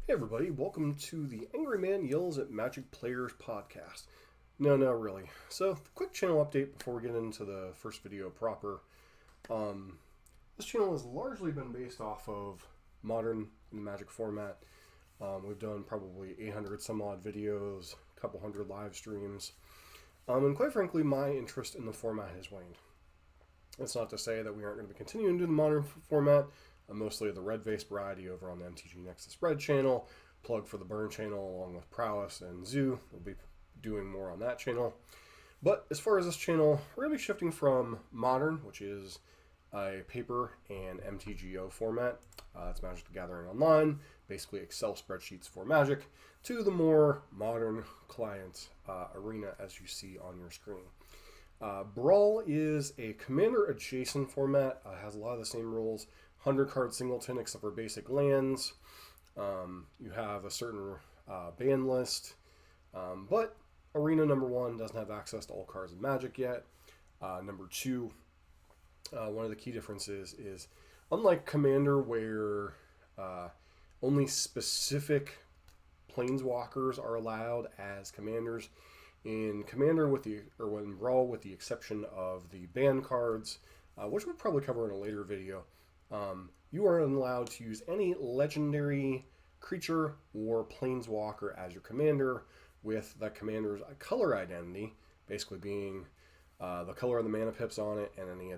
Hey everybody, welcome to the Angry Man Yells at Magic Players podcast. No, really. So, quick channel update before we get into the first video proper. This channel has largely been based off of Modern in the Magic format. We've done probably 800 some odd videos, a couple hundred live streams. And quite frankly, my interest in the format has waned. That's not to say that we aren't going to be continuing to do the Modern format. Mostly the red-based variety over on the MTG Nexus Red channel. Plug for the Burn channel along with Prowess and Zoo. We'll be doing more on that channel. But as far as this channel, we're going to be shifting from Modern, which is a paper and MTGO format. It's Magic the Gathering Online, basically Excel spreadsheets for Magic, to the more modern client arena as you see on your screen. Brawl is a commander adjacent format, has a lot of the same rules. 100 card singleton except for basic lands. You have a certain ban list, but Arena number 1 doesn't have access to all cards in Magic yet. Number 2, one of the key differences is, unlike Commander where only specific planeswalkers are allowed as commanders, in Commander in Brawl, with the exception of the ban cards, which we'll probably cover in a later video, you are allowed to use any legendary creature or planeswalker as your commander, with that commander's color identity basically being the color of the mana pips on it, and any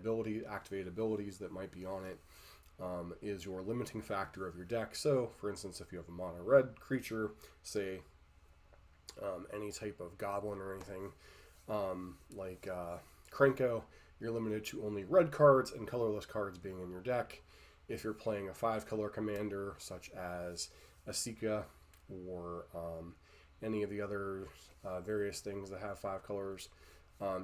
activated abilities that might be on it is your limiting factor of your deck. So, for instance, if you have a mono red creature, say any type of goblin or anything like Krenko, you're limited to only red cards and colorless cards being in your deck. If you're playing a 5-color commander, such as a Sika or any of the other various things that have 5 colors,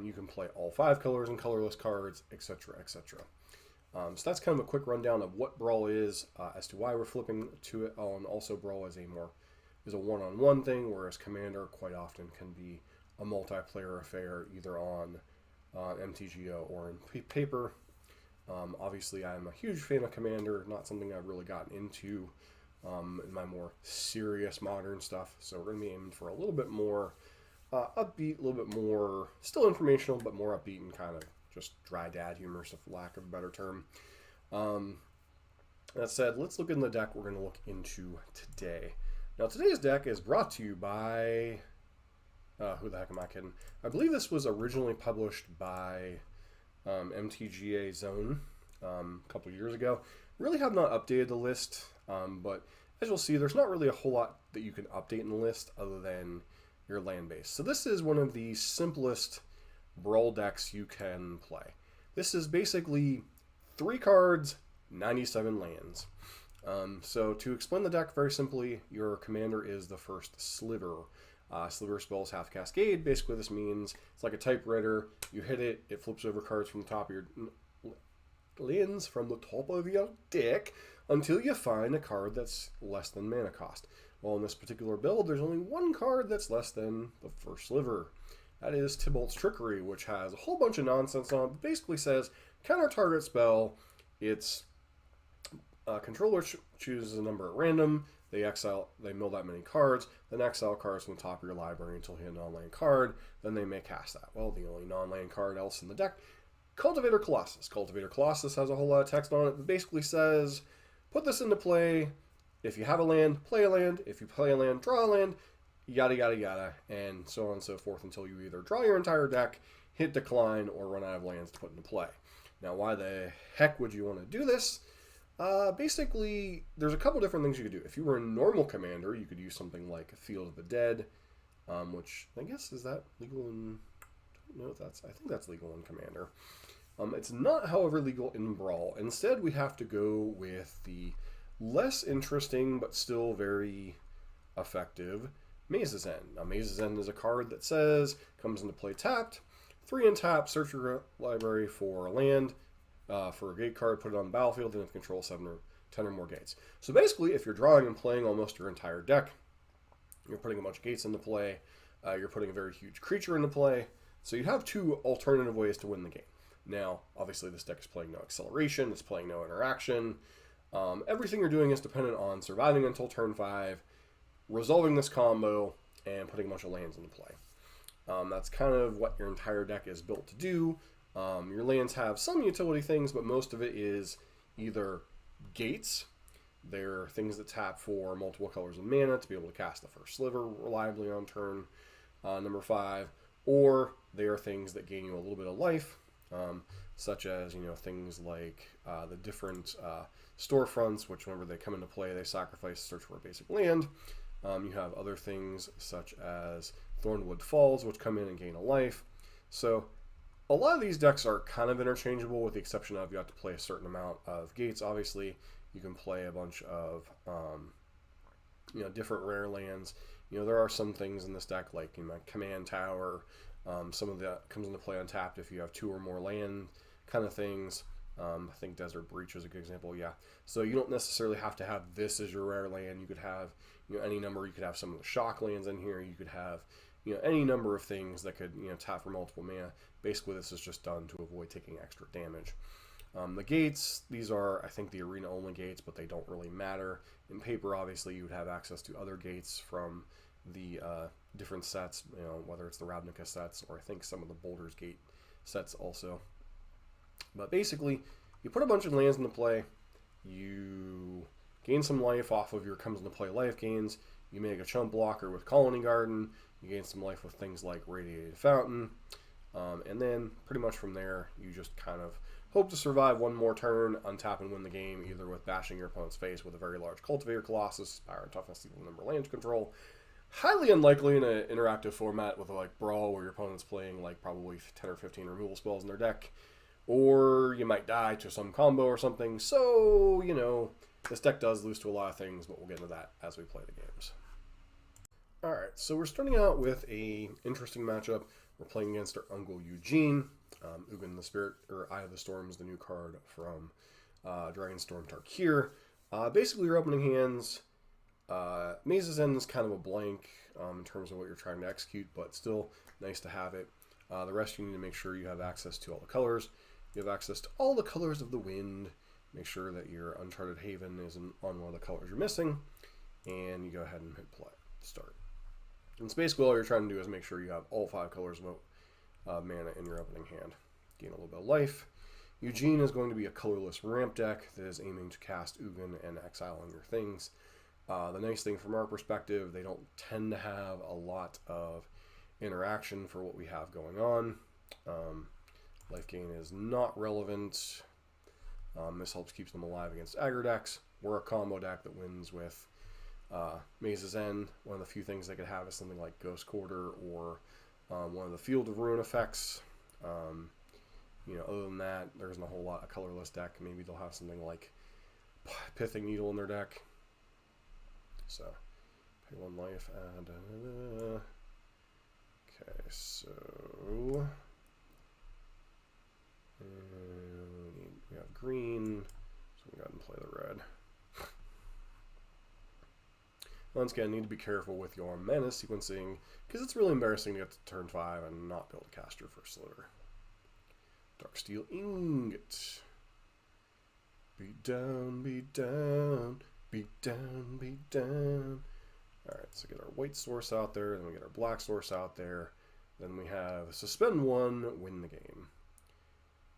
you can play all 5 colors and colorless cards, etc., etc. So that's kind of a quick rundown of what Brawl is, as to why we're flipping to it. And also, Brawl is a one-on-one thing, whereas Commander quite often can be a multiplayer affair, either on MTGO or in paper. Obviously, I'm a huge fan of Commander, not something I've really gotten into in my more serious Modern stuff. So we're going to be aiming for a little bit more upbeat, a little bit more, still informational, but more upbeat and kind of just dry dad humor, so for lack of a better term. That said, let's look in the deck we're going to look into today. Now, today's deck is brought to you by... who the heck am I kidding? I believe this was originally published by MTGA Zone a couple years ago. Really have not updated the list, but as you'll see, there's not really a whole lot that you can update in the list other than your land base. So this is one of the simplest Brawl decks you can play. This is basically 3 cards, 97 lands. So to explain the deck very simply, your commander is the First Sliver. Sliver spells half cascade. Basically, this means it's like a typewriter. You hit it, it flips over cards from the top of your lands from the top of your deck until you find a card that's less than mana cost. Well, in this particular build, there's only one card that's less than the First Sliver. That is Tibalt's Trickery, which has a whole bunch of nonsense on it, but basically says counter target spell. Its controller chooses a number at random. They mill that many cards, then exile cards from the top of your library until you hit a non-land card, then they may cast that. Well, the only non-land card else in the deck, Cultivator Colossus. Cultivator Colossus has a whole lot of text on it that basically says, put this into play. If you have a land, play a land. If you play a land, draw a land. Yada, yada, yada, and so on and so forth until you either draw your entire deck, hit decline, or run out of lands to put into play. Now, why the heck would you want to do this? Basically, there's a couple different things you could do. If you were a normal commander, you could use something like Field of the Dead, which I guess, is that legal in... No, I think that's legal in Commander. It's not, however, legal in Brawl. Instead, we have to go with the less interesting, but still very effective Maze's End. Now, Maze's End is a card that says, comes into play tapped, 3 and tap, search your library for a land, for a gate card, put it on the battlefield, and control 10 or more gates. So basically, if you're drawing and playing almost your entire deck, you're putting a bunch of gates into play, you're putting a very huge creature into play, so you have 2 alternative ways to win the game. Now, obviously, this deck is playing no acceleration, it's playing no interaction. Everything you're doing is dependent on surviving until turn 5, resolving this combo and putting a bunch of lands into play. That's kind of what your entire deck is built to do. Your lands have some utility things, but most of it is either gates. They're things that tap for multiple colors of mana to be able to cast the First Sliver reliably on turn number 5, or they are things that gain you a little bit of life, such as things like the different storefronts, which whenever they come into play, they sacrifice search for a basic land. You have other things such as Thornwood Falls, which come in and gain a life. So a lot of these decks are kind of interchangeable, with the exception of you have to play a certain amount of gates. Obviously, you can play a bunch of different rare lands. There are some things in this deck like Command Tower. Some of that comes into play untapped if you have 2 or more land kind of things. I think Desert Breach is a good example. Yeah. So you don't necessarily have to have this as your rare land. You could have any number. You could have some of the shock lands in here. You could have any number of things that could tap for multiple mana. Basically, this is just done to avoid taking extra damage. The gates, these are, I think, the arena only gates, but they don't really matter. In paper, obviously, you would have access to other gates from the different sets, whether it's the Ravnica sets or I think some of the Baldur's Gate sets also. But basically, you put a bunch of lands into play, you gain some life off of your comes into play life gains, you make a chump blocker with Colony Garden, you gain some life with things like Radiated Fountain, and then pretty much from there, you just kind of hope to survive one more turn, untap and win the game, either with bashing your opponent's face with a very large Cultivator Colossus, Power and Toughness equal number of land control. Highly unlikely in an interactive format with like Brawl, where your opponent's playing like probably 10 or 15 removal spells in their deck. Or you might die to some combo or something. So, this deck does lose to a lot of things, but we'll get into that as we play the games. Alright, so we're starting out with a interesting matchup. We're playing against our Uncle Ugin. Ugin the Spirit, or Eye of the Storm is the new card from Dragonstorm Tarkir. Basically, your opening hands, Maze's End is kind of a blank in terms of what you're trying to execute, but still nice to have it. The rest, you need to make sure you have access to all the colors. You have access to all the colors of the wind. Make sure that your Uncharted Haven is on one of the colors you're missing. And you go ahead and hit play. Start. And so basically all you're trying to do is make sure you have all 5 colors of mana in your opening hand. Gain a little bit of life. Ugin is going to be a colorless ramp deck that is aiming to cast Ugin and exile on your things. The nice thing from our perspective, they don't tend to have a lot of interaction for what we have going on. Life gain is not relevant. This helps keep them alive against aggro decks. We're a combo deck that wins with Maze's End. One of the few things they could have is something like Ghost Quarter or one of the Field of Ruin effects. Other than that, there isn't a whole lot of colorless deck. Maybe they'll have something like Pithing Needle in their deck. So, pay 1 life, and okay, so we have green, so we go ahead and play the red. Once again, need to be careful with your mana sequencing, because it's really embarrassing to get to turn 5 and not be able to cast your First Sliver. Darksteel Ingot. Beat down, beat down, beat down, beat down. Alright, so get our white source out there, then we get our black source out there. Then we have Suspend 1, win the game.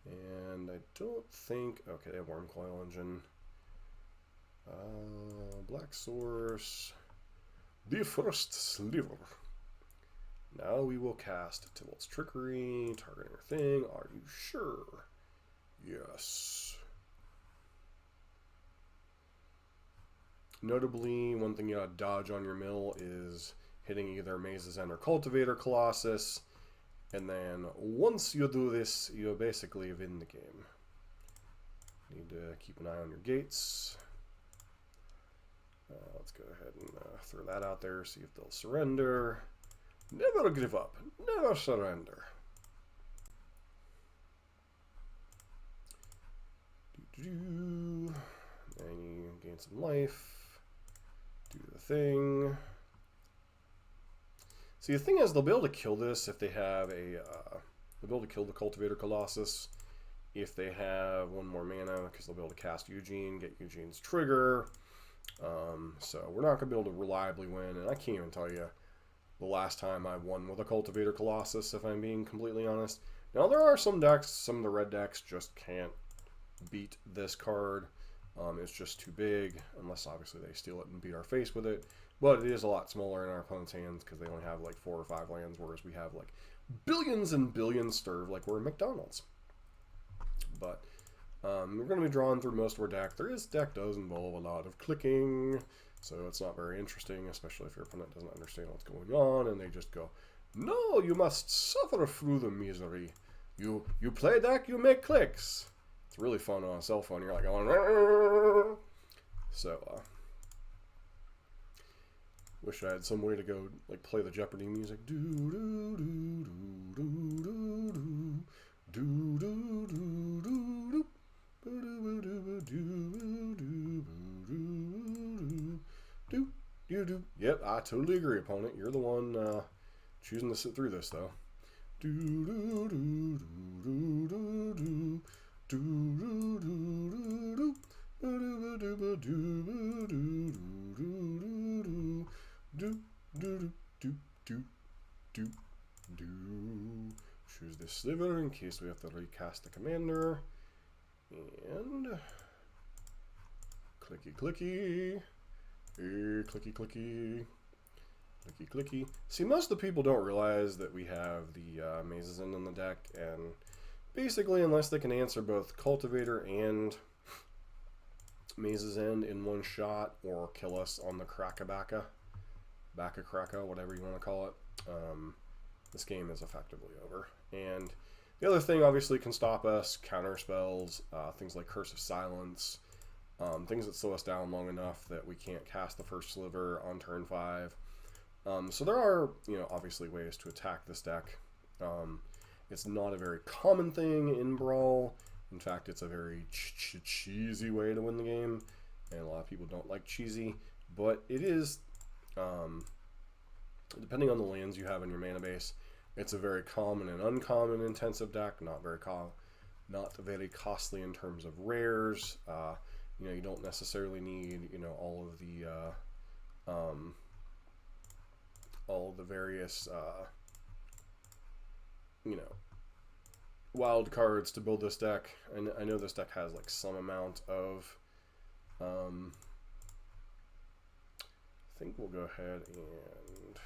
And I don't think... Okay, they have Worm Coil Engine. Black source. The First Sliver. Now we will cast Tibalt's Trickery, targeting our thing. Are you sure? Yes. Notably, one thing you gotta dodge on your mill is hitting either Maze's End or Cultivator Colossus. And then once you do this, you basically win the game. Need to keep an eye on your gates. Let's go ahead and throw that out there, see if they'll surrender. Never give up. Never surrender. And you gain some life. Do the thing. See, the thing is, they'll be able to kill this if they have a... they'll be able to kill the Cultivator Colossus if they have 1 more mana, because they'll be able to cast Ugin, get Ugin's trigger. So we're not going to be able to reliably win, and I can't even tell you the last time I won with a Cultivator Colossus, if I'm being completely honest. Now, there are some decks, some of the red decks just can't beat this card. It's just too big, unless obviously they steal it and beat our face with it. But it is a lot smaller in our opponent's hands because they only have like 4 or 5 lands, whereas we have like billions and billions stirred like we're in McDonald's. But we're going to be drawing through most of our deck. This deck does involve a lot of clicking, so it's not very interesting, especially if your opponent doesn't understand what's going on and they just go, "No, you must suffer through the misery. You play deck, you make clicks." It's really fun on a cell phone. You're like going, "Rrr." So wish I had some way to go like play the Jeopardy music. Do do do do do do do do do do. Yep, I totally agree, opponent. You're the one choosing to sit through this, though. Choose this sliver in case we have to recast the commander. And clicky clicky, clicky clicky, clicky clicky. See, most of the people don't realize that we have the mazes in the deck, and basically, unless they can answer both Cultivator and Mazes End in one shot, or kill us on the Baka Kraka, whatever you want to call it, this game is effectively over. And the other thing, obviously, can stop us, counter spells, things like Curse of Silence, things that slow us down long enough that we can't cast the First Sliver on turn 5. So there are, obviously ways to attack this deck. It's not a very common thing in Brawl. In fact, it's a very cheesy way to win the game, and a lot of people don't like cheesy, but it is, depending on the lands you have in your mana base, it's a very common and uncommon intensive deck, not very costly in terms of rares. You don't necessarily need, all of the various, wild cards to build this deck. And I know this deck has like some amount of, I think we'll go ahead and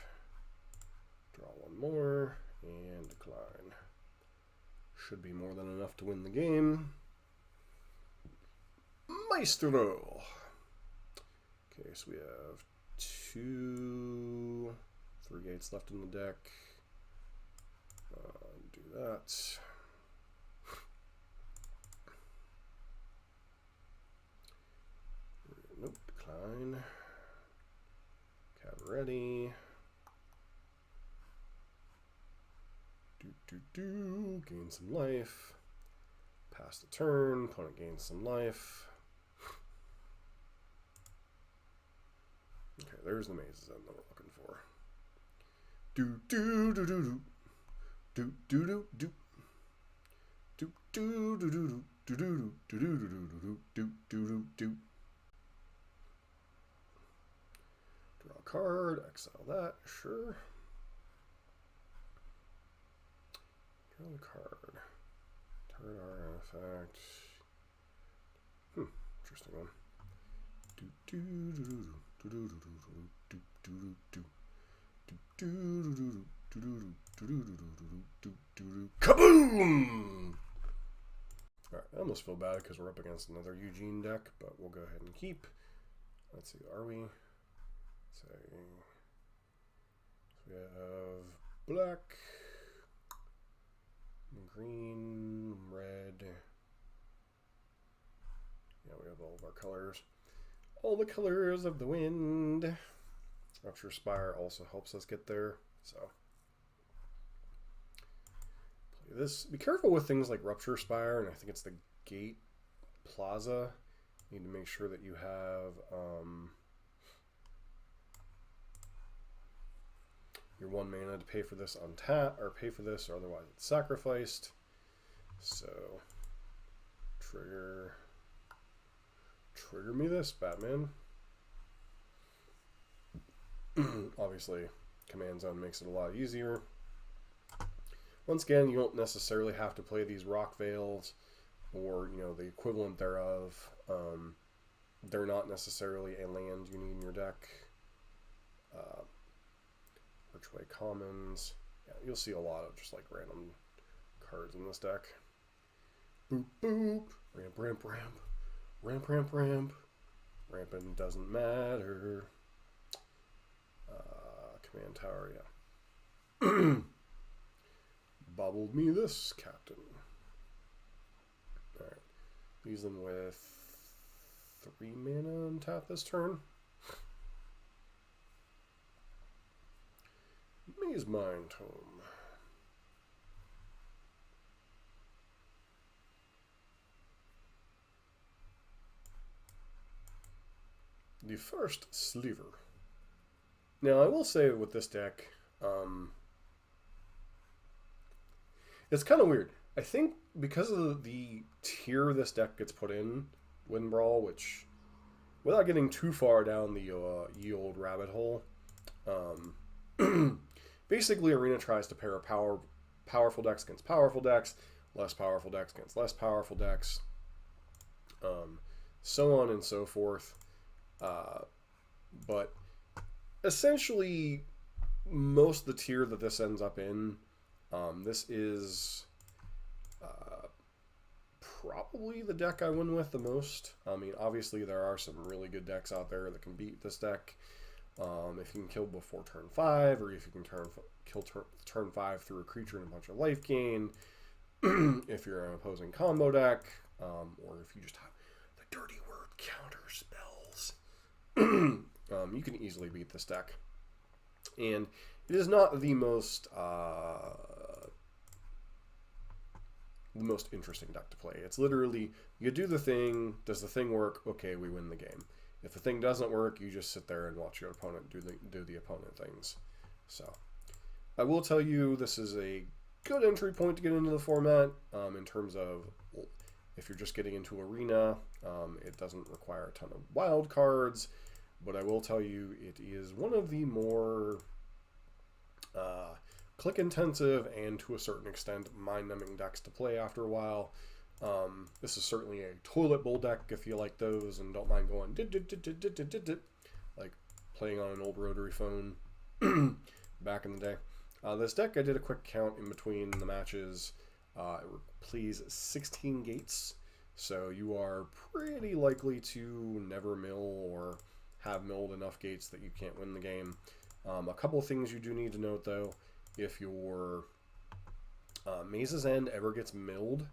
draw one more and decline. Should be more than enough to win the game. Maestro. Okay, so we have 3 gates left in the deck. Do that. Nope, decline. Cab ready. Gain some life. Pass the turn. Opponent gains some life. Okay, there's the mazes end that we're looking for. Do do do do do do do do do do do do do do do do do do do do. Draw a card. Exile that. Sure. Draw the card. Turn artifact. Interesting one. Do do do do do do do do do do do do. Kaboom! Alright, I almost feel bad because we're up against another Ugin deck, but we'll go ahead and keep. Let's see, are we? Say, so we have black, green, red. Yeah, we have all of our colors. All the colors of the wind. Rupture Spire also helps us get there, so play this. Be careful with things like Rupture Spire, and I think it's the Gate Plaza. You need to make sure that you have your 1 mana to pay for this on tap, or pay for this, or otherwise it's sacrificed. So trigger me this, Batman. Obviously, Command Zone makes it a lot easier. Once again, you don't necessarily have to play these Rock Veils or, you know, the equivalent thereof. They're not necessarily a land you need in your deck. Archway Commons. Yeah, you'll see a lot of just like random cards in this deck. Boop, boop. Ramp, ramp, ramp. Ramp, ramp, ramp. Ramping doesn't matter. Command Tower, yeah. Bubbled me this, Captain. Alright. Use them with 3 mana and tap this turn. Maze Mind Tome. The First Sliver. Now, I will say with this deck, it's kind of weird. I think because of the tier this deck gets put in, Win Brawl, which, without getting too far down the ye old rabbit hole, basically Arena tries to pair powerful decks against powerful decks, less powerful decks against less powerful decks, so on and so forth. But essentially, most of the tier that this ends up in, this is probably the deck I win with the most. I mean, obviously there are some really good decks out there that can beat this deck. If you can kill before turn 5, or if you can kill turn 5 through a creature and a bunch of life gain, if you're an opposing combo deck, or if you just have the dirty word counter spells, you can easily beat this deck. And it is not the most interesting deck to play. It's literally, you do the thing, does the thing work? Okay, we win the game. If the thing doesn't work, you just sit there and watch your opponent do the opponent things. So, I will tell you, this is a good entry point to get into the format, in terms of, if you're just getting into Arena, it doesn't require a ton of wild cards, but I will tell you, it is one of the more click intensive and to a certain extent mind-numbing decks to play after a while. This is certainly a toilet bowl deck if you like those and don't mind going like playing on an old rotary phone back in the day. This deck, I did a quick count in between the matches. It plays 16 gates, so you are pretty likely to never mill or have milled enough gates that you can't win the game. A couple of things you do need to note though: if your Maze's End ever gets milled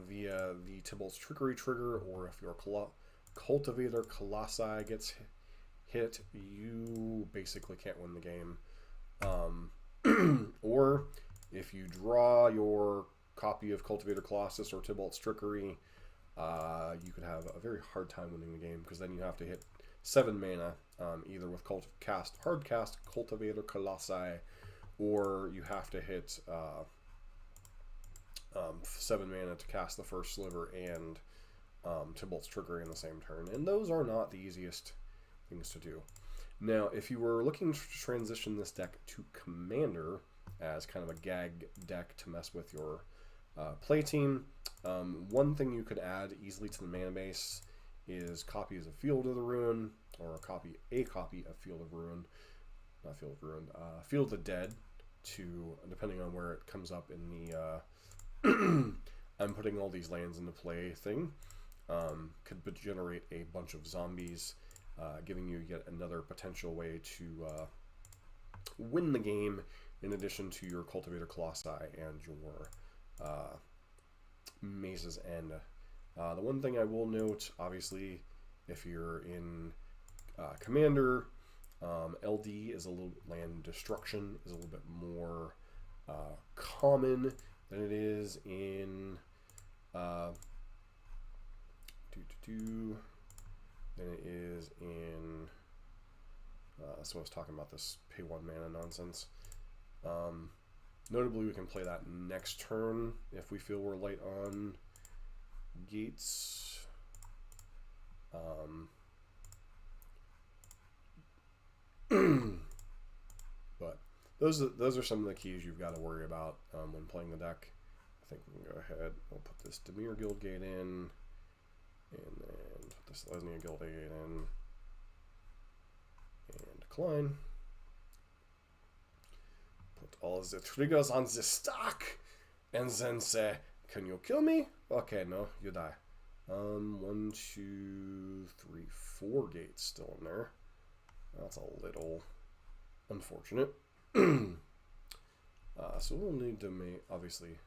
via the Tibalt's Trickery trigger, or if your Cultivator Colossi gets hit, you basically can't win the game. Or if you draw your copy of Cultivator Colossus or Tibalt's Trickery, you could have a very hard time winning the game, because then you have to hit 7 mana, either with hardcast Cultivator Colossi, or you have to hit 7 mana to cast the First Sliver and Tibalt's Trickery in the same turn, and those are not the easiest things to do. Now, if you were looking to transition this deck to Commander as kind of a gag deck to mess with your play team, one thing you could add easily to the mana base is copies of Field of the Ruin, or a copy of Field of Ruin, not Field of Ruin, Field of the Dead, to, depending on where it comes up in the I'm putting all these lands into play thing, could generate a bunch of zombies, giving you yet another potential way to win the game, in addition to your Cultivator Colossi and your Maze's End. The one thing I will note, obviously, if you're in Commander, LD is a little, land destruction is a little bit more common than it is in so I was talking about this pay 1 mana nonsense. Notably, we can play that next turn if we feel we're light on gates. those are some of the keys you've got to worry about when playing the deck. I think we can go ahead. We'll put this Dimir Guildgate in, and then put this Lesnia Guildgate in, and decline. Put all the triggers on the stack, and then say, "Can you kill me?" Okay, no, you die. 1, 2, 3, 4 gates still in there. That's a little unfortunate. So we'll need to obviously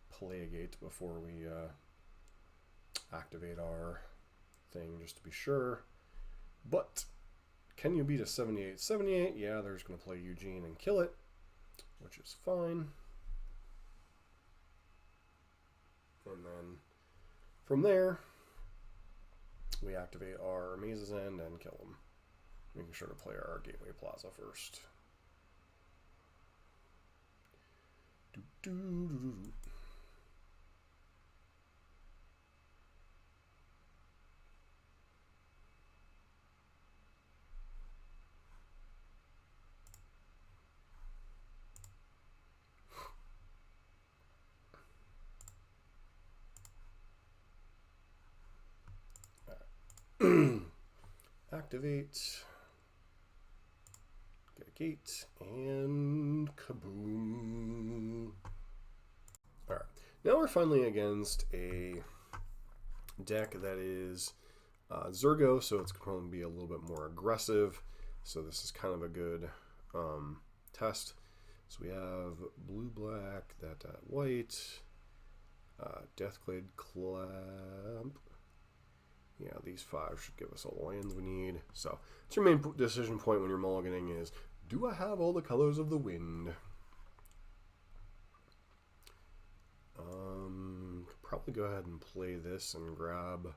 play a gate before we activate our thing, just to be sure. But can you beat a 78-78? Yeah, they're just going to play Ugin and kill it, which is fine. And then from there, we activate our Maze's End and kill them. Making sure to play our Gateway Plaza first. Activate, get a gate, and kaboom. Alright, now we're finally against a deck that is Zurgo, so it's going to be a little bit more aggressive. So this is kind of a good test. So we have blue-black, that white, Deathglade Clamp. Yeah, these 5 should give us all the lands we need. So it's your main decision point when you're mulliganing is, do I have all the colors of the wind? Could probably go ahead and play this and grab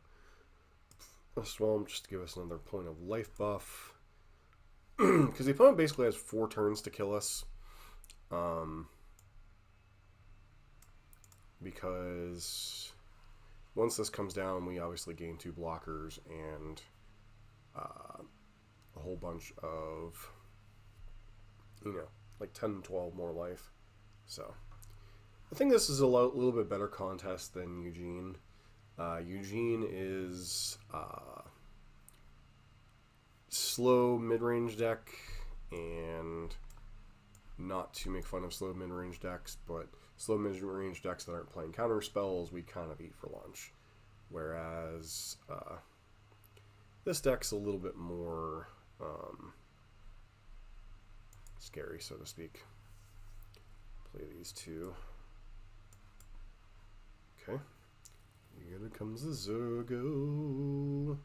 a Swamp just to give us another point of life buff. Because the opponent basically has 4 turns to kill us. Because once this comes down, we obviously gain 2 blockers and a whole bunch of, like 10, 12 more life. So I think this is a little bit better contest than Ugin. Ugin is slow mid-range deck, and not to make fun of slow mid-range decks, but slow mid-range decks that aren't playing counter spells, we kind of eat for lunch. Whereas this deck's a little bit more scary, so to speak. Play these 2. Okay. Here comes the Zurgo.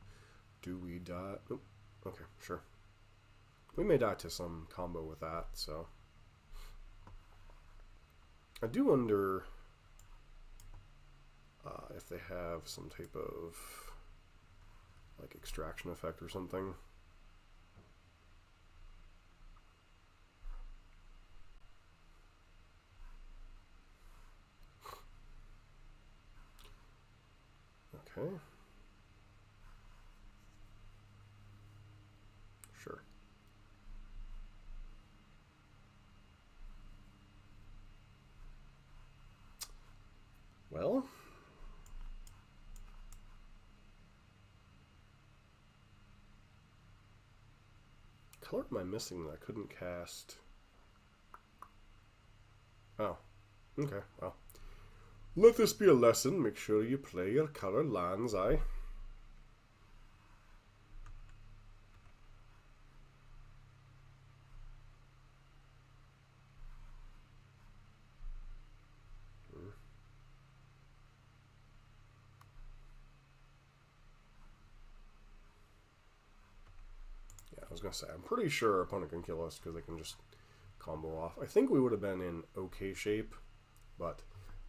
Do we die? Oh, okay, sure. We may die to some combo with that, so. I do wonder if they have some type of like extraction effect or something. Okay. Sure. Well, color am I missing that I couldn't cast? Oh, okay, well. Let this be a lesson. Make sure you play your color lands, aye? I was going to say, I'm pretty sure our opponent can kill us because they can just combo off. I think we would have been in okay shape, but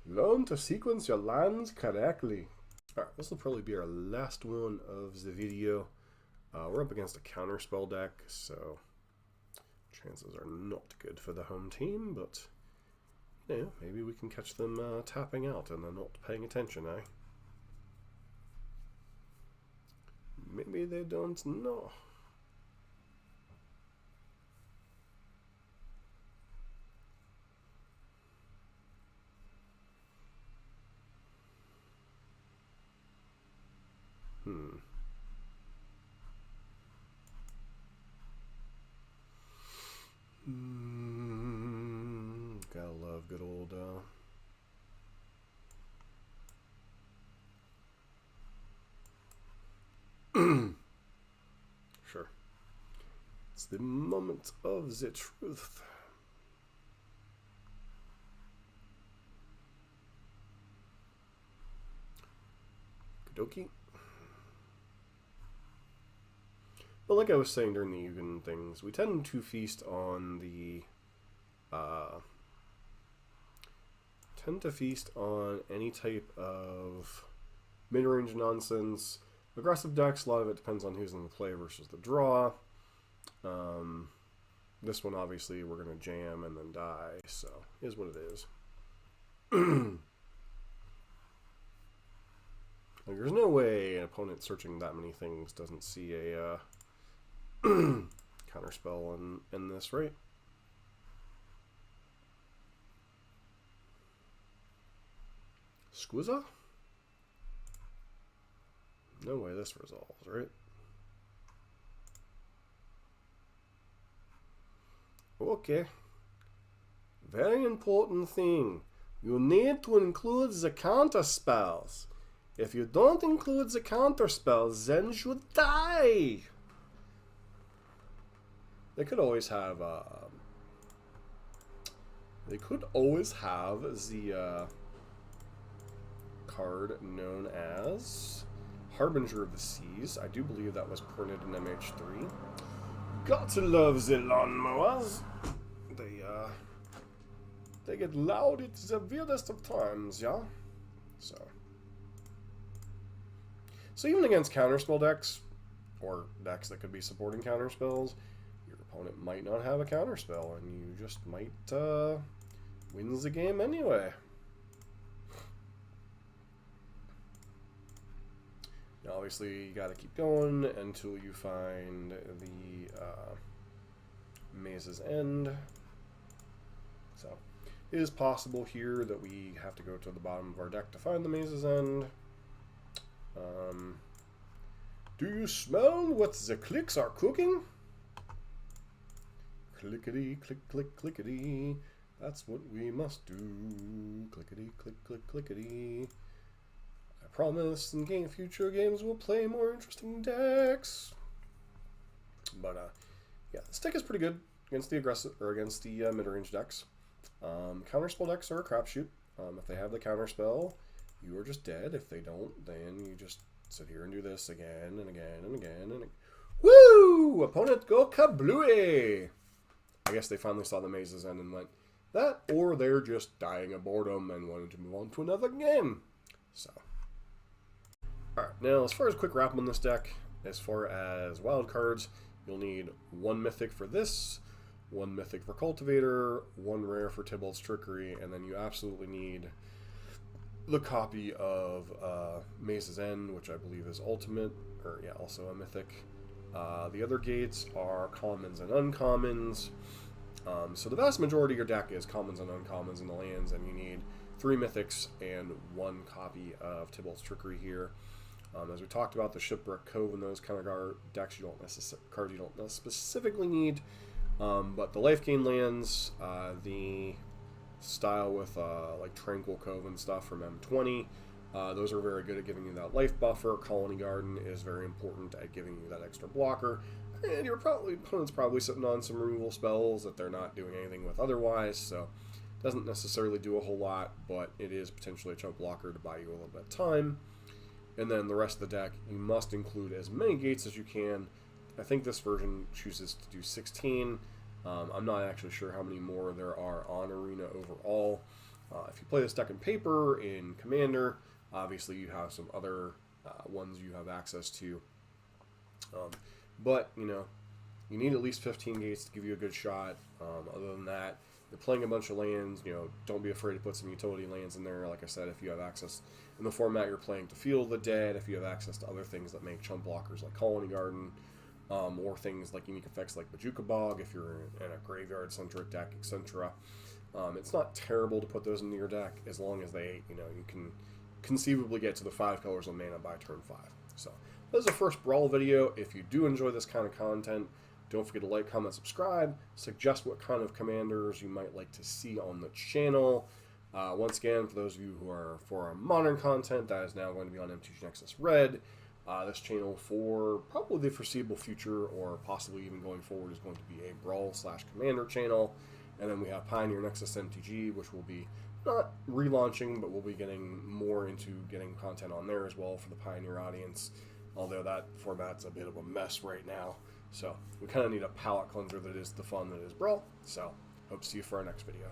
learn to sequence your lands correctly. Alright, this will probably be our last one of the video. We're up against a counterspell deck, so chances are not good for the home team, but maybe we can catch them tapping out and they're not paying attention, eh? Maybe they don't know. It's the moment of the truth. Okie. But like I was saying during the Ugin things, we tend to feast on the any type of mid-range nonsense. Aggressive decks, a lot of it depends on who's in the play versus the draw. This one obviously we're gonna jam and then die, so is what it is. Like, there's no way an opponent searching that many things doesn't see a counterspell in this, right? Squizza? No way this resolves, right? Okay. Very important thing. You need to include the counter spells. If you don't include the counter spells, then you die. They could always have the card known as Harbinger of the Seas. I do believe that was printed in MH3. Got to love the lawnmowers. They get loud at the weirdest of times, yeah? So even against counterspell decks, or decks that could be supporting counterspells, your opponent might not have a counterspell, and you just might win the game anyway. Now obviously you gotta keep going until you find the Maze's End. So it is possible here that we have to go to the bottom of our deck to find the Maze's End. Do you smell what the clicks are cooking? Clickety, click, click, clickety. That's what we must do. Clickety, click, click, clickety. I promise in future games we'll play more interesting decks. But yeah, this deck is pretty good against the aggressive or against the mid-range decks. Counterspell decks are a crapshoot. If they have the counterspell, you are just dead. If they don't, then you just sit here and do this again and again and again and again. Woo! Opponent go kablooey! I guess they finally saw the Maze's End and went, that, or they're just dying of boredom and wanted to move on to another game. So. Alright, now as far as quick wrap on this deck, as far as wild cards, you'll need 1 mythic for this, 1 mythic for Cultivator, 1 rare for Tibalt's Trickery, and then you absolutely need the copy of Maze's End, which I believe is ultimate, or yeah, also a mythic. The other gates are commons and uncommons. So the vast majority of your deck is commons and uncommons in the lands, and you need 3 mythics and 1 copy of Tibalt's Trickery here. As we talked about, the Shipwreck Cove and those kind of decks you don't specifically need. But the life gain lands, the style with like Tranquil Cove and stuff from M20, those are very good at giving you that life buffer. Colony Garden is very important at giving you that extra blocker, and your opponent's probably sitting on some removal spells that they're not doing anything with otherwise, so it doesn't necessarily do a whole lot, but it is potentially a chunk blocker to buy you a little bit of time. And then the rest of the deck, you must include as many gates as you can. I think this version chooses to do 16. I'm not actually sure how many more there are on Arena overall. If you play this deck in paper, in Commander, obviously you have some other ones you have access to. But, you know, you need at least 15 gates to give you a good shot. Other than that, you're playing a bunch of lands, you know, don't be afraid to put some utility lands in there. Like I said, if you have access in the format you're playing to Field of the Dead, if you have access to other things that make chump blockers like Colony Garden, or things like unique effects like Bajuka Bog if you're in a graveyard-centric deck, etc. It's not terrible to put those into your deck as long as they, you know, you can conceivably get to the 5 colors of mana by turn 5. So, this is the first Brawl video. If you do enjoy this kind of content, don't forget to like, comment, subscribe. Suggest what kind of commanders you might like to see on the channel. Once again, for those of you who are for our modern content, that is now going to be on MTG Nexus Red. This channel for probably the foreseeable future, or possibly even going forward, is going to be a Brawl / Commander channel. And then we have Pioneer Nexus MTG, which will be not relaunching, but we'll be getting more into getting content on there as well for the Pioneer audience. Although that format's a bit of a mess right now. So we kind of need a palate cleanser that is the fun that is Brawl. So hope to see you for our next video.